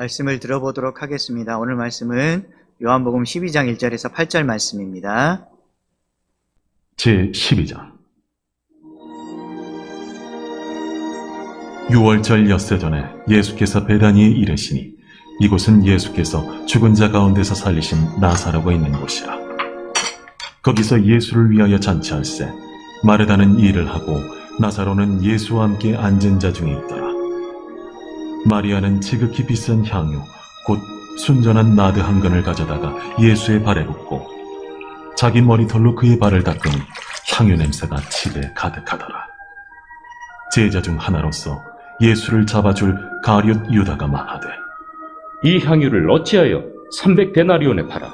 말씀을 들어보도록 하겠습니다. 오늘 말씀은 요한복음 12장 1절에서 8절 말씀입니다. 제12장. 6월절 엿새 전에 예수께서 베다니에 이르시니 이곳은 예수께서 죽은 자 가운데서 살리신 나사로가 있는 곳이라. 거기서 예수를 위하여 잔치할세 마르다는 일을 하고 나사로는 예수와 함께 앉은 자 중에 있더라. 마리아는 지극히 비싼 향유 곧 순전한 나드 한 근을 가져다가 예수의 발에 붓고 자기 머리털로 그의 발을 닦으니 향유 냄새가 집에 가득하더라. 제자 중 하나로서 예수를 잡아줄 가룟 유다가 말하되 이 향유를 어찌하여 300데나리온에 팔아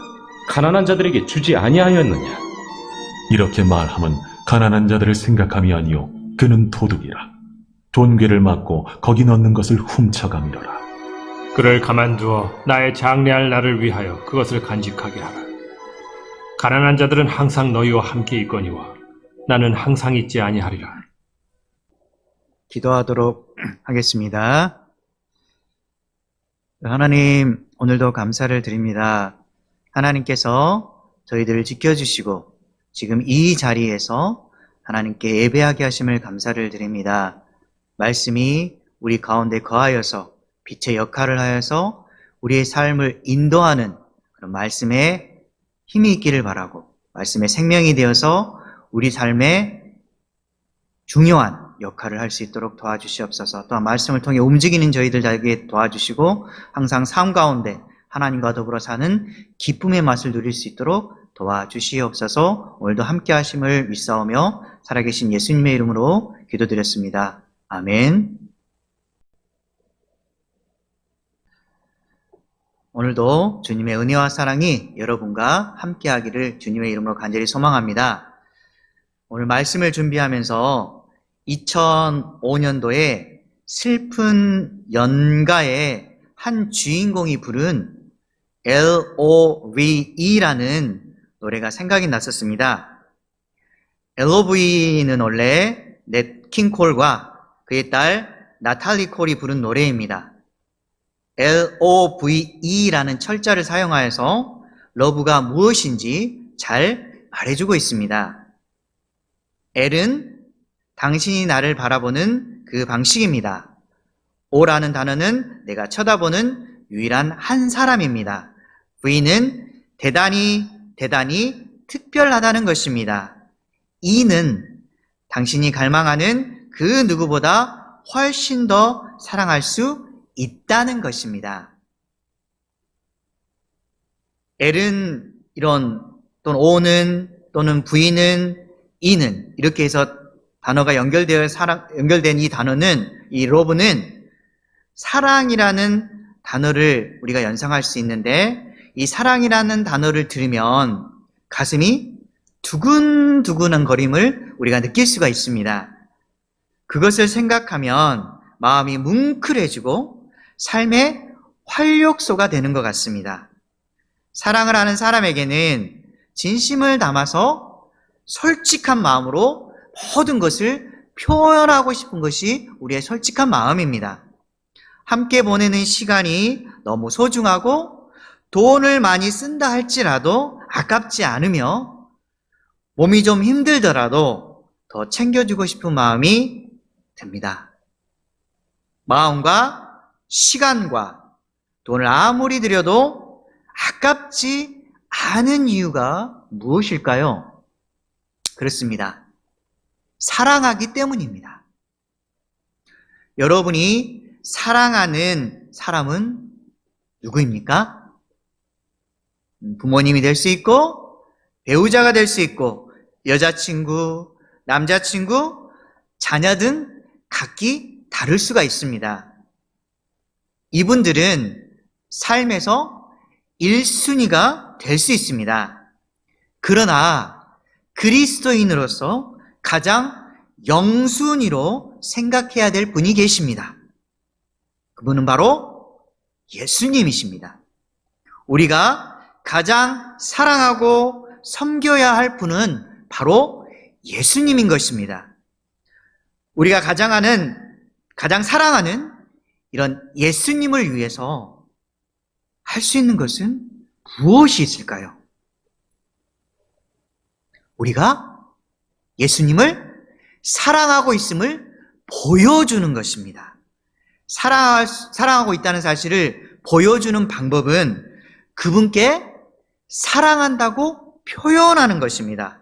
가난한 자들에게 주지 아니하였느냐? 이렇게 말함은 가난한 자들을 생각함이 아니요 그는 도둑이라. 돈괴를 맞고 거기 넣는 것을 훔쳐가미러라. 그를 가만두어 나의 장래할 날을 위하여 그것을 간직하게 하라. 가난한 자들은 항상 너희와 함께 있거니와 나는 항상 있지 아니하리라. 기도하도록 하겠습니다. 하나님, 오늘도 감사를 드립니다. 하나님께서 저희들을 지켜주시고 지금 이 자리에서 하나님께 예배하게 하심을 감사를 드립니다. 말씀이 우리 가운데 거하여서 빛의 역할을 하여서 우리의 삶을 인도하는 그런 말씀에 힘이 있기를 바라고 말씀의 생명이 되어서 우리 삶에 중요한 역할을 할 수 있도록 도와주시옵소서. 또한 말씀을 통해 움직이는 저희들에게 도와주시고 항상 삶 가운데 하나님과 더불어 사는 기쁨의 맛을 누릴 수 있도록 도와주시옵소서. 오늘도 함께 하심을 믿사오며 살아계신 예수님의 이름으로 기도드렸습니다. 아멘. 오늘도 주님의 은혜와 사랑이 여러분과 함께하기를 주님의 이름으로 간절히 소망합니다. 오늘 말씀을 준비하면서 2005년도에 슬픈 연가의 한 주인공이 부른 LOVE라는 노래가 생각이 났었습니다. LOVE는 원래 넷 킹콜과 그의 딸 나탈리 콜이 부른 노래입니다. LOVE라는 철자를 사용하여서 러브가 무엇인지 잘 말해주고 있습니다. L은 당신이 나를 바라보는 그 방식입니다. O라는 단어는 내가 쳐다보는 유일한 한 사람입니다. V는 대단히 특별하다는 것입니다. E는 당신이 갈망하는 그 누구보다 훨씬 더 사랑할 수 있다는 것입니다. L은 이런 또는 O는 또는 V는 E는 이렇게 해서 단어가 연결된 이 단어는 이 러브는 사랑이라는 단어를 우리가 연상할 수 있는데 이 사랑이라는 단어를 들으면 가슴이 두근두근한 거림을 우리가 느낄 수가 있습니다. 그것을 생각하면 마음이 뭉클해지고 삶의 활력소가 되는 것 같습니다. 사랑을 하는 사람에게는 진심을 담아서 솔직한 마음으로 모든 것을 표현하고 싶은 것이 우리의 솔직한 마음입니다. 함께 보내는 시간이 너무 소중하고 돈을 많이 쓴다 할지라도 아깝지 않으며 몸이 좀 힘들더라도 더 챙겨주고 싶은 마음이 듭니다. 마음과 시간과 돈을 아무리 들여도 아깝지 않은 이유가 무엇일까요? 그렇습니다. 사랑하기 때문입니다. 여러분이 사랑하는 사람은 누구입니까? 부모님이 될 수 있고 배우자가 될 수 있고 여자친구, 남자친구, 자녀 등 각기 다를 수가 있습니다. 이분들은 삶에서 1순위가 될 수 있습니다. 그러나 그리스도인으로서 가장 영순위로 생각해야 될 분이 계십니다. 그분은 바로 예수님이십니다. 우리가 가장 사랑하고 섬겨야 할 분은 바로 예수님인 것입니다. 우리가 가장 사랑하는 이런 예수님을 위해서 할 수 있는 것은 무엇이 있을까요? 우리가 예수님을 사랑하고 있음을 보여주는 것입니다. 사랑하고 있다는 사실을 보여주는 방법은 그분께 사랑한다고 표현하는 것입니다.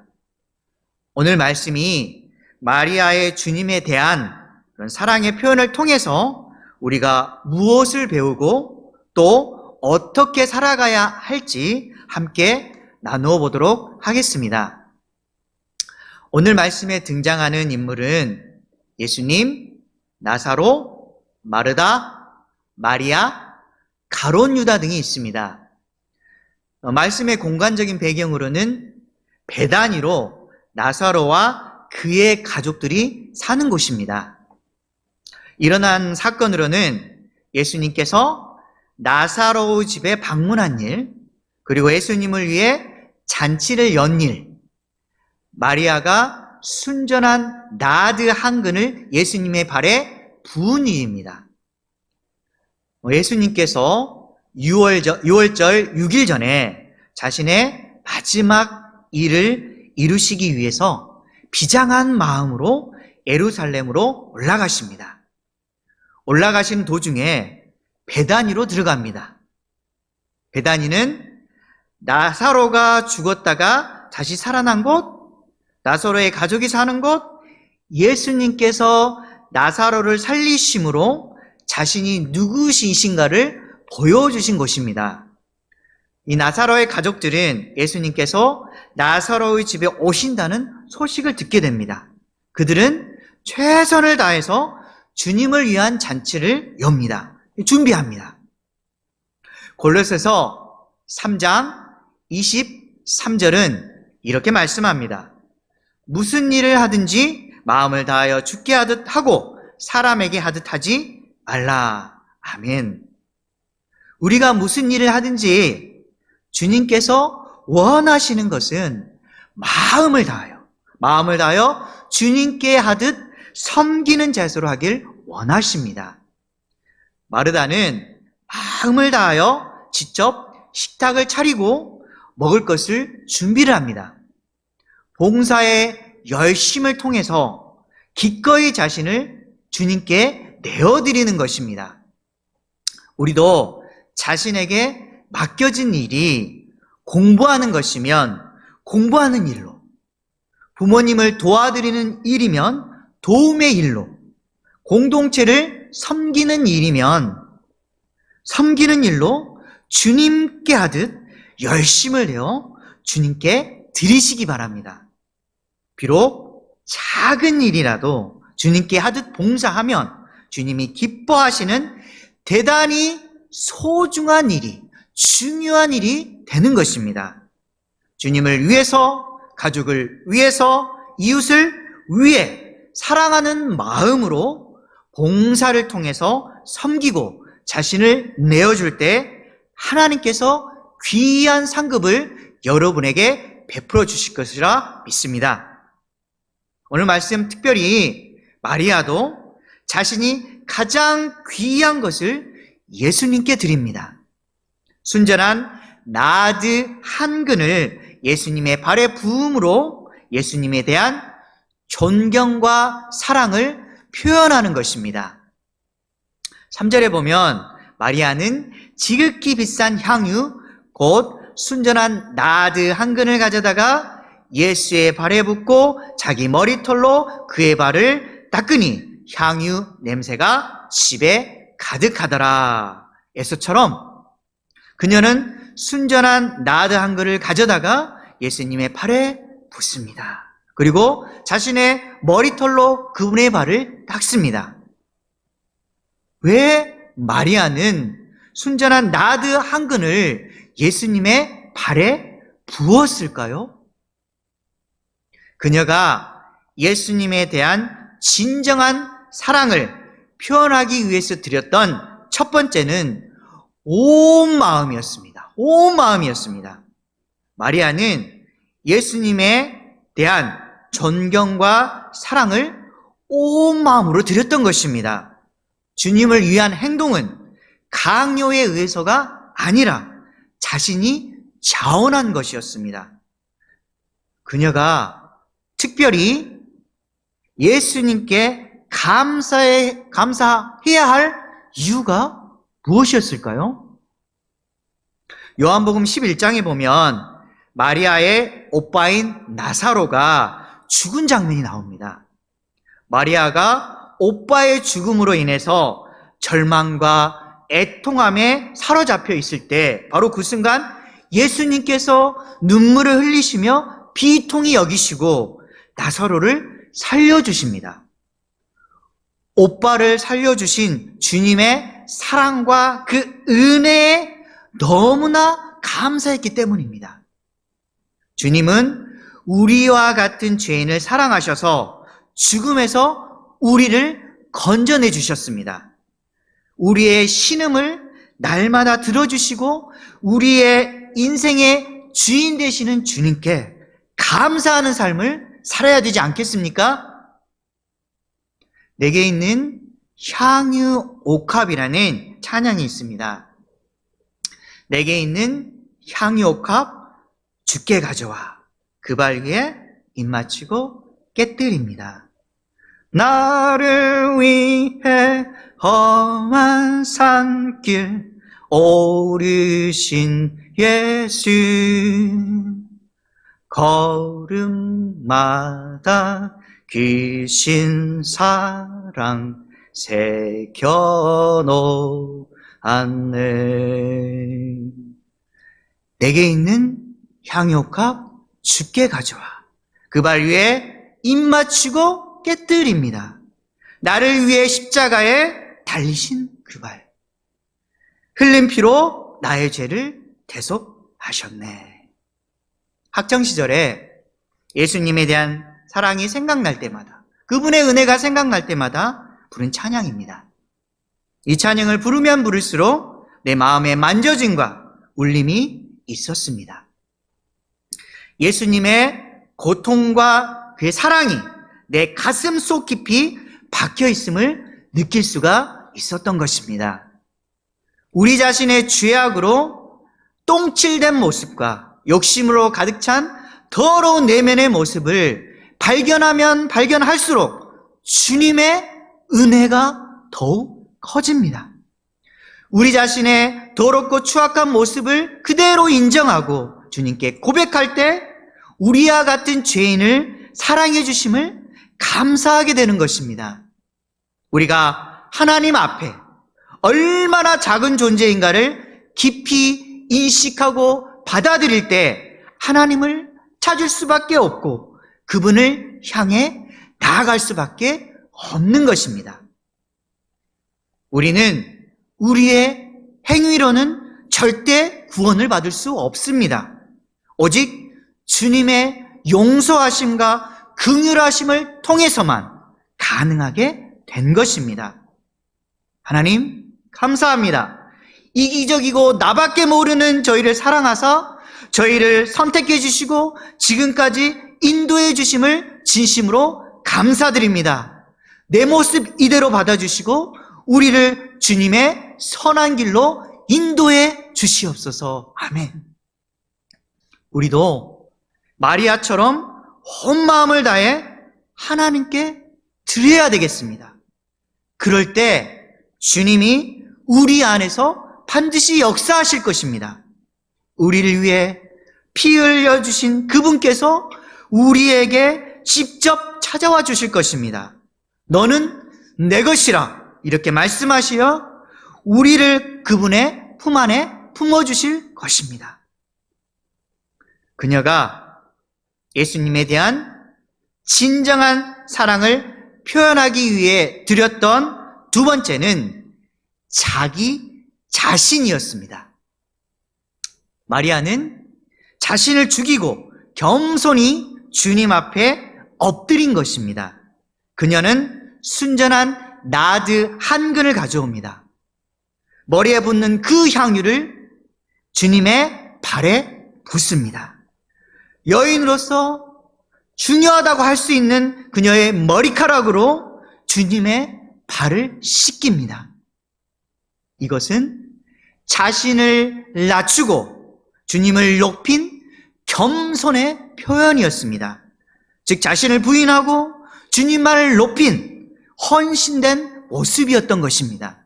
오늘 말씀이 마리아의 주님에 대한 그런 사랑의 표현을 통해서 우리가 무엇을 배우고 또 어떻게 살아가야 할지 함께 나누어 보도록 하겠습니다. 오늘 말씀에 등장하는 인물은 예수님, 나사로, 마르다, 마리아, 가룟 유다 등이 있습니다. 말씀의 공간적인 배경으로는 베다니로 나사로와 그의 가족들이 사는 곳입니다. 일어난 사건으로는 예수님께서 나사로의 집에 방문한 일, 그리고 예수님을 위해 잔치를 연 일, 마리아가 순전한 나드 한 근을 예수님의 발에 부은 일입니다. 예수님께서 6월절 6일 전에 자신의 마지막 일을 이루시기 위해서 비장한 마음으로 예루살렘으로 올라가십니다. 올라가신 도중에 베다니로 들어갑니다. 베다니는 나사로가 죽었다가 다시 살아난 곳, 나사로의 가족이 사는 곳, 예수님께서 나사로를 살리심으로 자신이 누구이신가를 보여주신 곳입니다. 이 나사로의 가족들은 예수님께서 나사로의 집에 오신다는 소식을 듣게 됩니다. 그들은 최선을 다해서 주님을 위한 잔치를 엽니다. 준비합니다. 골로새서 3장 23절은 이렇게 말씀합니다. 무슨 일을 하든지 마음을 다하여 주께 하듯 하고 사람에게 하듯 하지 말라. 아멘. 우리가 무슨 일을 하든지 주님께서 원하시는 것은 마음을 다하여 주님께 하듯 섬기는 자세로 하길 원하십니다. 마르다는 마음을 다하여 직접 식탁을 차리고 먹을 것을 준비를 합니다. 봉사의 열심을 통해서 기꺼이 자신을 주님께 내어드리는 것입니다. 우리도 자신에게 맡겨진 일이 공부하는 것이면 공부하는 일로, 부모님을 도와드리는 일이면 도움의 일로, 공동체를 섬기는 일이면 섬기는 일로 주님께 하듯 열심을 내어 주님께 드리시기 바랍니다. 비록 작은 일이라도 주님께 하듯 봉사하면 주님이 기뻐하시는 대단히 소중한 일이, 중요한 일이 되는 것입니다. 주님을 위해서, 가족을 위해서, 이웃을 위해 사랑하는 마음으로 봉사를 통해서 섬기고 자신을 내어줄 때 하나님께서 귀한 상급을 여러분에게 베풀어 주실 것이라 믿습니다. 오늘 말씀 특별히 마리아도 자신이 가장 귀한 것을 예수님께 드립니다. 순전한 나드 한 근을 예수님의 발에 부음으로 예수님에 대한 존경과 사랑을 표현하는 것입니다. 3절에 보면 마리아는 지극히 비싼 향유, 곧 순전한 나드 한 근을 가져다가 예수의 발에 붓고 자기 머리털로 그의 발을 닦으니 향유 냄새가 집에 가득하더라. 예수처럼 그녀는 순전한 나드 한 그릇을 가져다가 예수님의 발에 붓습니다. 그리고 자신의 머리털로 그분의 발을 닦습니다. 왜 마리아는 순전한 나드 한 근을 예수님의 발에 부었을까요? 그녀가 예수님에 대한 진정한 사랑을 표현하기 위해서 드렸던 첫 번째는 온 마음이었습니다. 온 마음이었습니다. 마리아는 예수님에 대한 존경과 사랑을 온 마음으로 드렸던 것입니다. 주님을 위한 행동은 강요에 의해서가 아니라 자신이 자원한 것이었습니다. 그녀가 특별히 예수님께 감사해야 할 이유가 무엇이었을까요? 요한복음 11장에 보면 마리아의 오빠인 나사로가 죽은 장면이 나옵니다. 마리아가 오빠의 죽음으로 인해서 절망과 애통함에 사로잡혀 있을 때 바로 그 순간 예수님께서 눈물을 흘리시며 비통히 여기시고 나사로를 살려주십니다. 오빠를 살려주신 주님의 사랑과 그 은혜에 너무나 감사했기 때문입니다. 주님은 우리와 같은 죄인을 사랑하셔서 죽음에서 우리를 건져내 주셨습니다. 우리의 신음을 날마다 들어주시고 우리의 인생의 주인 되시는 주님께 감사하는 삶을 살아야 되지 않겠습니까? 내게 있는 향유 옥합이라는 찬양이 있습니다. 내게 있는 향유 옥합 주께 가져와 그 발 위에 입 맞추고 깨뜨립니다. 나를 위해 험한 산길 오르신 예수 걸음마다 귀신 사랑 새겨놓았네. 내게 있는 향유옥합 주께 가져와 그 발 위에 입 맞추고 깨뜨립니다. 나를 위해 십자가에 달리신 그 발, 흘린 피로 나의 죄를 대속하셨네. 학창시절에 예수님에 대한 사랑이 생각날 때마다, 그분의 은혜가 생각날 때마다 부른 찬양입니다. 이 찬양을 부르면 부를수록 내 마음에 만져짐과 울림이 있었습니다. 예수님의 고통과 그의 사랑이 내 가슴 속 깊이 박혀 있음을 느낄 수가 있었던 것입니다. 우리 자신의 죄악으로 똥칠된 모습과 욕심으로 가득 찬 더러운 내면의 모습을 발견하면 발견할수록 주님의 은혜가 더욱 커집니다. 우리 자신의 더럽고 추악한 모습을 그대로 인정하고 주님께 고백할 때 우리와 같은 죄인을 사랑해 주심을 감사하게 되는 것입니다. 우리가 하나님 앞에 얼마나 작은 존재인가를 깊이 인식하고 받아들일 때 하나님을 찾을 수밖에 없고 그분을 향해 나아갈 수밖에 없는 것입니다. 우리는 우리의 행위로는 절대 구원을 받을 수 없습니다. 오직 주님의 용서하심과 긍휼하심을 통해서만 가능하게 된 것입니다. 하나님 감사합니다. 이기적이고 나밖에 모르는 저희를 사랑하사 저희를 선택해 주시고 지금까지 인도해 주심을 진심으로 감사드립니다. 내 모습 이대로 받아주시고 우리를 주님의 선한 길로 인도해 주시옵소서. 아멘. 우리도 마리아처럼 온 마음을 다해 하나님께 드려야 되겠습니다. 그럴 때 주님이 우리 안에서 반드시 역사하실 것입니다. 우리를 위해 피 흘려주신 그분께서 우리에게 직접 찾아와 주실 것입니다. 너는 내 것이라 이렇게 말씀하시어 우리를 그분의 품 안에 품어주실 것입니다. 그녀가 예수님에 대한 진정한 사랑을 표현하기 위해 드렸던 두 번째는 자기 자신이었습니다. 마리아는 자신을 죽이고 겸손히 주님 앞에 엎드린 것입니다. 그녀는 순전한 나드 한 근을 가져옵니다. 머리에 붓는 그 향유를 주님의 발에 붓습니다. 여인으로서 중요하다고 할 수 있는 그녀의 머리카락으로 주님의 발을 씻깁니다. 이것은 자신을 낮추고 주님을 높인 겸손의 표현이었습니다. 즉 자신을 부인하고 주님만을 높인 헌신된 모습이었던 것입니다.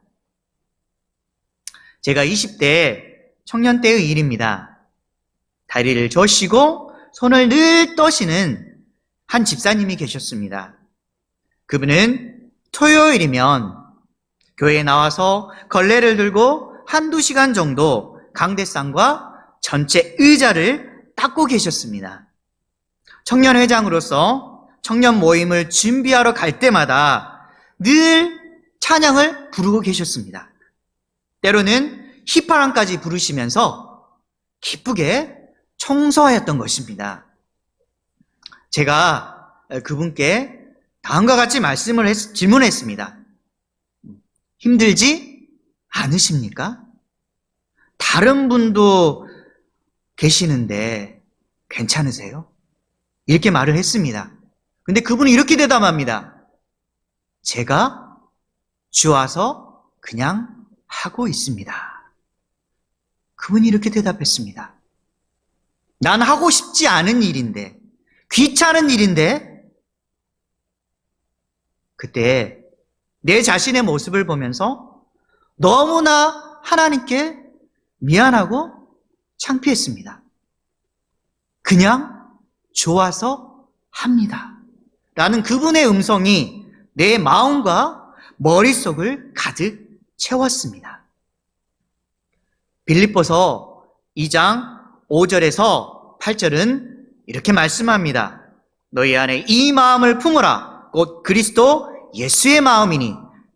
제가 20대 청년 때의 일입니다. 다리를 저시고 손을 늘 떠시는 한 집사님이 계셨습니다. 그분은 토요일이면 교회에 나와서 걸레를 들고 한두 시간 정도 강대상과 전체 의자를 닦고 계셨습니다. 청년회장으로서 청년 모임을 준비하러 갈 때마다 늘 찬양을 부르고 계셨습니다. 때로는 휘파람까지 부르시면서 기쁘게 청소하였던 것입니다. 제가 그분께 다음과 같이 질문했습니다. 힘들지 않으십니까? 다른 분도 계시는데 괜찮으세요? 이렇게 말을 했습니다. 근데 그분이 이렇게 대답합니다. 제가 좋아서 그냥 하고 있습니다. 그분이 이렇게 대답했습니다. 난 하고 싶지 않은 일인데, 귀찮은 일인데, 그때 내 자신의 모습을 보면서 너무나 하나님께 미안하고 창피했습니다. 그냥 좋아서 합니다. 라는 그분의 음성이 내 마음과 머릿속을 가득 채웠습니다. 빌립보서 2장 5절에서 8절은 이렇게 말씀합니다. 너희 안에 이 마음을 품으라. 곧 그리스도 예수의 마음이니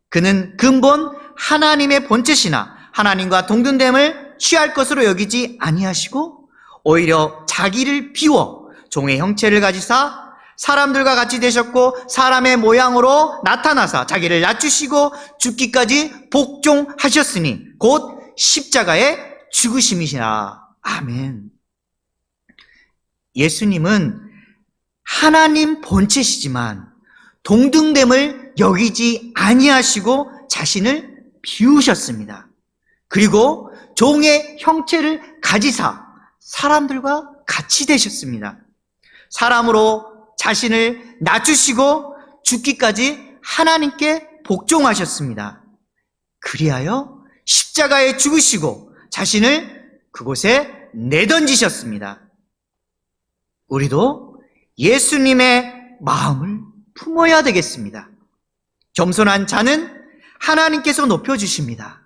그는 근본 하나님의 본체시나 하나님과 동등됨을 취할 것으로 여기지 아니하시고 오히려 자기를 비워 종의 형체를 가지사 사람들과 같이 되셨고 사람의 모양으로 나타나사 자기를 낮추시고 죽기까지 복종하셨으니 곧 십자가의 죽으심이시라. 아멘. 예수님은 하나님 본체시지만 동등됨을 여기지 아니하시고 자신을 비우셨습니다. 그리고 종의 형체를 가지사 사람들과 같이 되셨습니다. 사람으로 자신을 낮추시고 죽기까지 하나님께 복종하셨습니다. 그리하여 십자가에 죽으시고 자신을 그곳에 내던지셨습니다. 우리도 예수님의 마음을 품어야 되겠습니다. 겸손한 자는 하나님께서 높여주십니다.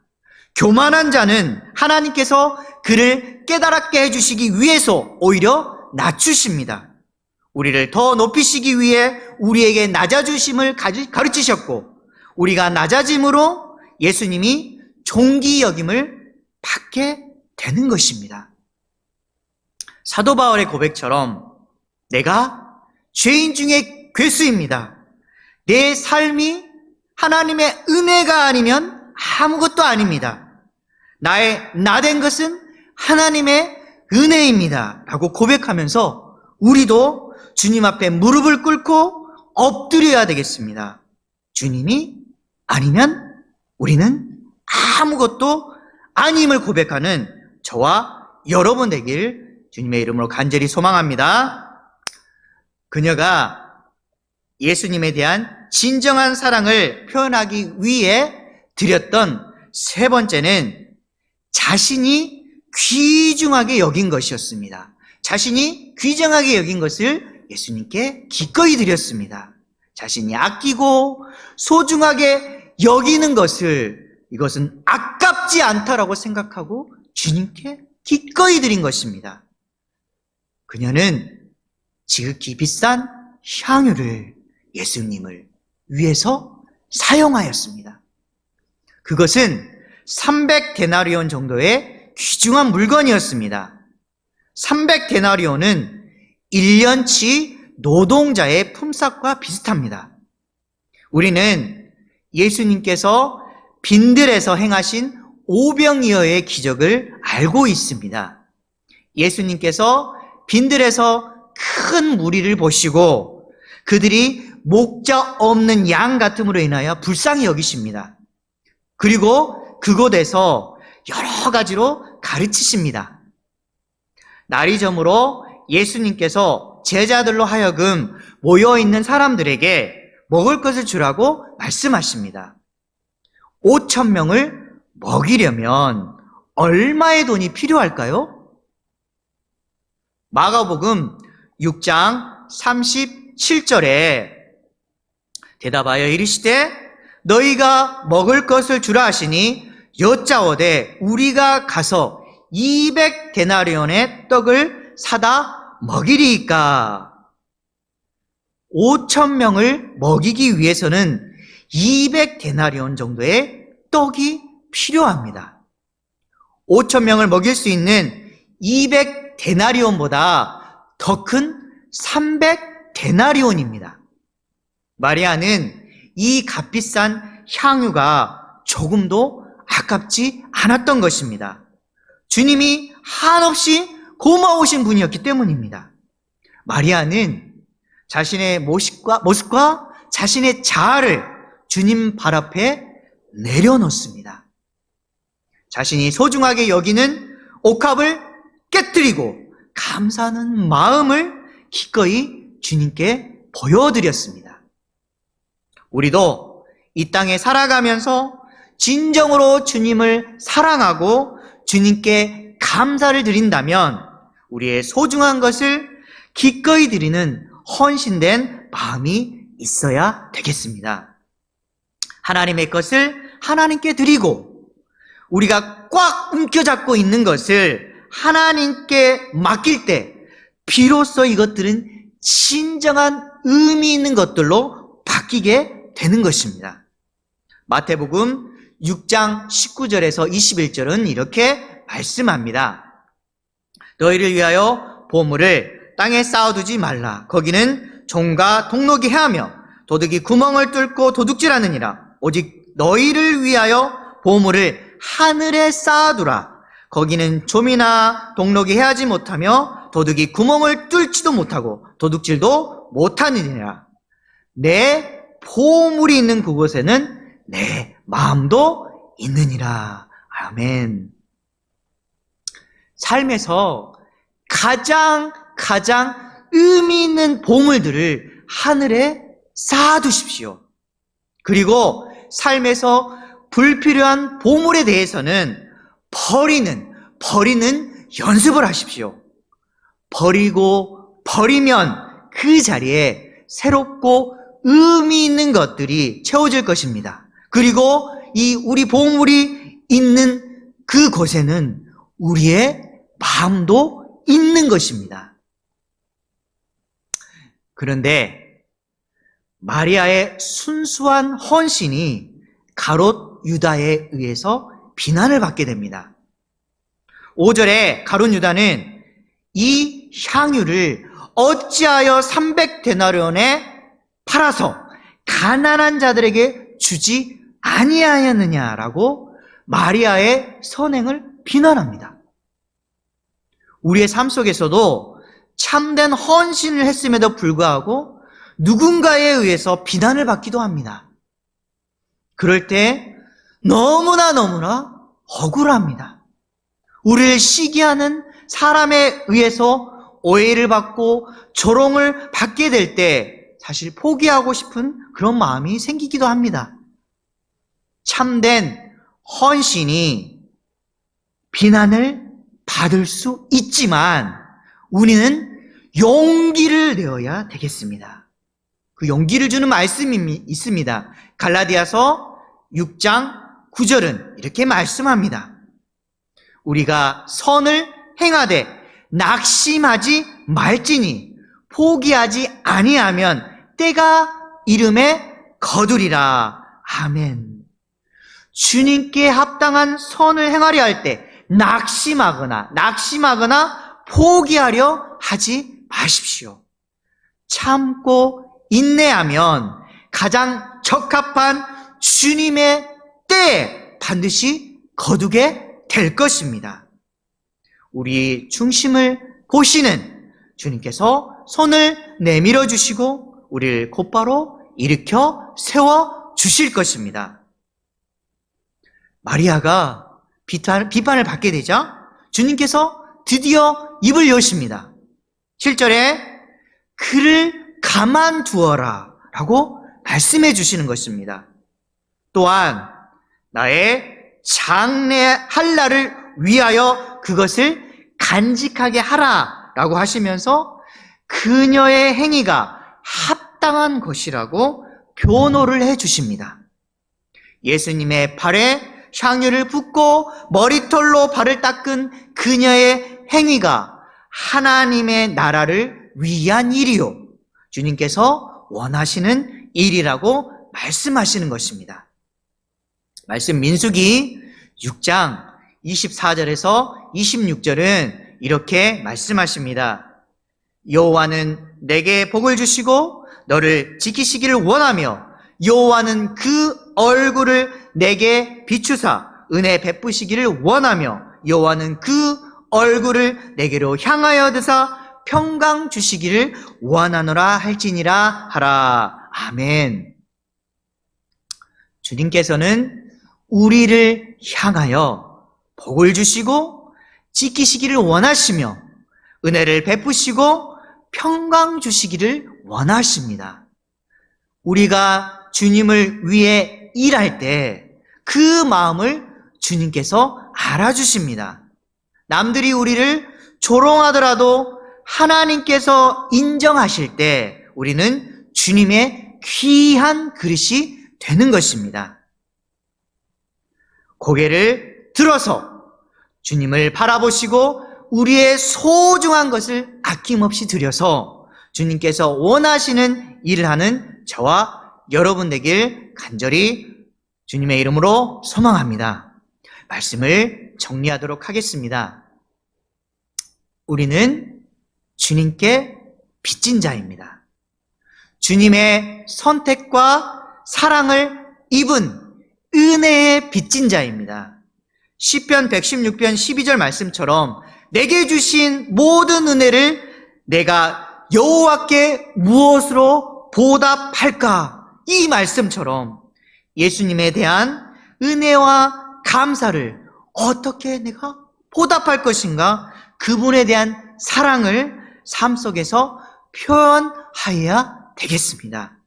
교만한 자는 하나님께서 그를 깨달았게 해주시기 위해서 오히려 낮추십니다. 우리를 더 높이시기 위해 우리에게 낮아주심을 가르치셨고 우리가 낮아짐으로 예수님이 존귀 여김을 받게 되는 것입니다. 사도 바울의 고백처럼 내가 죄인 중에 괴수입니다. 내 삶이 하나님의 은혜가 아니면 아무것도 아닙니다. 나의 나된 것은 하나님의 은혜입니다. 라고 고백하면서 우리도 주님 앞에 무릎을 꿇고 엎드려야 되겠습니다. 주님이 아니면 우리는 아무것도 아님을 고백하는 저와 여러분 되길 주님의 이름으로 간절히 소망합니다. 그녀가 예수님에 대한 진정한 사랑을 표현하기 위해 드렸던 세 번째는 자신이 귀중하게 여긴 것이었습니다. 자신이 귀중하게 여긴 것을 예수님께 기꺼이 드렸습니다. 자신이 아끼고 소중하게 여기는 것을 이것은 아깝지 않다라고 생각하고 주님께 기꺼이 드린 것입니다. 그녀는 지극히 비싼 향유를 예수님을 위해서 사용하였습니다. 그것은 300데나리온 정도의 귀중한 물건이었습니다. 300데나리온은 1년치 노동자의 품삯과 비슷합니다. 우리는 예수님께서 빈들에서 행하신 오병이어의 기적을 알고 있습니다. 예수님께서 빈들에서 큰 무리를 보시고 그들이 목자 없는 양 같음으로 인하여 불쌍히 여기십니다. 그리고 그곳에서 여러 가지로 가르치십니다. 날이 저물어 예수님께서 제자들로 하여금 모여있는 사람들에게 먹을 것을 주라고 말씀하십니다. 5,000명을 먹이려면 얼마의 돈이 필요할까요? 마가복음 6장 37절에 대답하여 이르시되 너희가 먹을 것을 주라 하시니 여짜오되 우리가 가서 200데나리온의 떡을 사다 먹이리이까. 5,000명을 먹이기 위해서는 200데나리온 정도의 떡이 필요합니다. 5,000명을 먹일 수 있는 200데나리온보다 더 큰 300데나리온입니다. 마리아는 이 값비싼 향유가 조금도 아깝지 않았던 것입니다. 주님이 한없이 고마우신 분이었기 때문입니다. 마리아는 자신의 모습과 자신의 자아를 주님 발 앞에 내려놓습니다. 자신이 소중하게 여기는 옥합을 깨뜨리고 감사하는 마음을 기꺼이 주님께 보여드렸습니다. 우리도 이 땅에 살아가면서 진정으로 주님을 사랑하고 주님께 감사를 드린다면 우리의 소중한 것을 기꺼이 드리는 헌신된 마음이 있어야 되겠습니다. 하나님의 것을 하나님께 드리고 우리가 꽉 움켜잡고 있는 것을 하나님께 맡길 때 비로소 이것들은 진정한 의미 있는 것들로 바뀌게 되는 것입니다. 마태복음 6장 19절에서 21절은 이렇게 말씀합니다. 너희를 위하여 보물을 땅에 쌓아두지 말라. 거기는 종과 동록이 해하며 도둑이 구멍을 뚫고 도둑질하느니라. 오직 너희를 위하여 보물을 하늘에 쌓아두라. 거기는 좀이나 동록이 해하지 못하며 도둑이 구멍을 뚫지도 못하고 도둑질도 못하느니라. 내 보물이 있는 그곳에는 내 마음도 있느니라. 아멘. 삶에서 가장 의미 있는 보물들을 하늘에 쌓아두십시오. 그리고 삶에서 불필요한 보물에 대해서는 버리는 연습을 하십시오. 버리면 그 자리에 새롭고 의미 있는 것들이 채워질 것입니다. 그리고 우리 보물이 있는 그곳에는 우리의 마음도 있는 것입니다. 그런데 마리아의 순수한 헌신이 가롯 유다에 의해서 비난을 받게 됩니다. 5절에 가롯 유다는 이 향유를 어찌하여 300데나리온에 팔아서 가난한 자들에게 주지 아니하였느냐라고 마리아의 선행을 비난합니다. 우리의 삶 속에서도 참된 헌신을 했음에도 불구하고 누군가에 의해서 비난을 받기도 합니다. 그럴 때 너무나 억울합니다. 우리를 시기하는 사람에 의해서 오해를 받고 조롱을 받게 될 때 사실 포기하고 싶은 그런 마음이 생기기도 합니다. 참된 헌신이 비난을 받을 수 있지만 우리는 용기를 내어야 되겠습니다. 그 용기를 주는 말씀이 있습니다. 갈라디아서 6장 9절은 이렇게 말씀합니다. 우리가 선을 행하되 낙심하지 말지니 포기하지 아니하면 때가 이름에 거두리라. 아멘. 주님께 합당한 선을 행하려 할 때 낙심하거나 포기하려 하지 마십시오. 참고 인내하면 가장 적합한 주님의 때에 반드시 거두게 될 것입니다. 우리 중심을 보시는 주님께서 손을 내밀어 주시고 우리를 곧바로 일으켜 세워 주실 것입니다. 마리아가 비판을 받게 되죠. 주님께서 드디어 입을 여십니다. 7절에 그를 가만두어라 라고 말씀해 주시는 것입니다. 또한 나의 장래할 날을 위하여 그것을 간직하게 하라 라고 하시면서 그녀의 행위가 합당한 것이라고 변호를 해 주십니다. 예수님의 발에 향유를 붓고 머리털로 발을 닦은 그녀의 행위가 하나님의 나라를 위한 일이요, 주님께서 원하시는 일이라고 말씀하시는 것입니다. 말씀 민수기 6장 24절에서 26절은 이렇게 말씀하십니다. 여호와는 내게 복을 주시고 너를 지키시기를 원하며 여호와는 그 얼굴을 내게 비추사 은혜 베푸시기를 원하며 여호와는 그 얼굴을 내게로 향하여 드사 평강 주시기를 원하노라 할지니라 하라. 아멘. 주님께서는 우리를 향하여 복을 주시고 지키시기를 원하시며 은혜를 베푸시고 평강 주시기를 원하십니다. 우리가 주님을 위해 일할 때 그 마음을 주님께서 알아주십니다. 남들이 우리를 조롱하더라도 하나님께서 인정하실 때 우리는 주님의 귀한 그릇이 되는 것입니다. 고개를 들어서 주님을 바라보시고 우리의 소중한 것을 아낌없이 드려서 주님께서 원하시는 일을 하는 저와 여러분 되길 간절히 주님의 이름으로 소망합니다. 말씀을 정리하도록 하겠습니다. 우리는 주님께 빚진 자입니다. 주님의 선택과 사랑을 입은 은혜의 빚진 자입니다. 시편 116편 12절 말씀처럼 내게 주신 모든 은혜를 내가 여호와께 무엇으로 보답할까? 이 말씀처럼 예수님에 대한 은혜와 감사를 어떻게 내가 보답할 것인가? 그분에 대한 사랑을 삶 속에서 표현하여야 되겠습니다.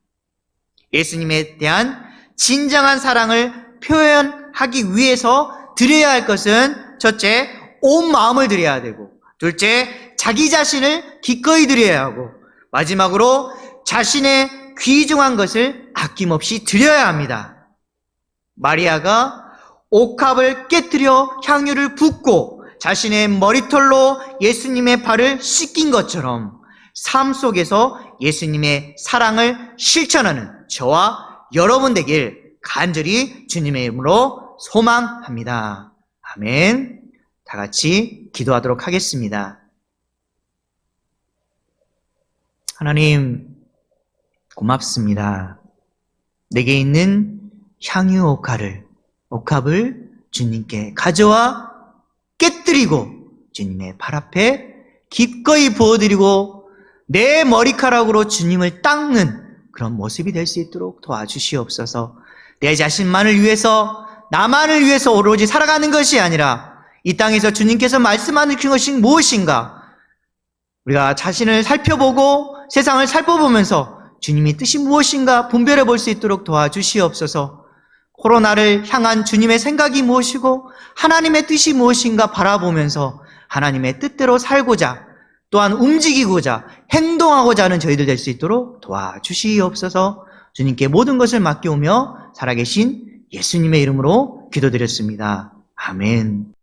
예수님에 대한 진정한 사랑을 표현하기 위해서 드려야 할 것은 첫째, 온 마음을 드려야 되고, 둘째, 자기 자신을 기꺼이 드려야 하고, 마지막으로 자신의 귀중한 것을 아낌없이 드려야 합니다. 마리아가 옥합을 깨뜨려 향유를 붓고 자신의 머리털로 예수님의 발을 씻긴 것처럼 삶 속에서 예수님의 사랑을 실천하는 저와 여러분 되길 간절히 주님의 이름으로 소망합니다. 아멘. 다 같이 기도하도록 하겠습니다. 하나님, 고맙습니다. 내게 있는 향유 옥합을 주님께 가져와 깨뜨리고 주님의 발 앞에 기꺼이 부어드리고 내 머리카락으로 주님을 닦는 그런 모습이 될 수 있도록 도와주시옵소서. 내 자신만을 위해서, 나만을 위해서 오로지 살아가는 것이 아니라 이 땅에서 주님께서 말씀하는 것이 무엇인가, 우리가 자신을 살펴보고 세상을 살펴보면서 주님의 뜻이 무엇인가 분별해 볼 수 있도록 도와주시옵소서. 코로나를 향한 주님의 생각이 무엇이고 하나님의 뜻이 무엇인가 바라보면서 하나님의 뜻대로 살고자, 또한 움직이고자 행동하고자 하는 저희들 될 수 있도록 도와주시옵소서. 주님께 모든 것을 맡겨오며 살아계신 예수님의 이름으로 기도드렸습니다. 아멘.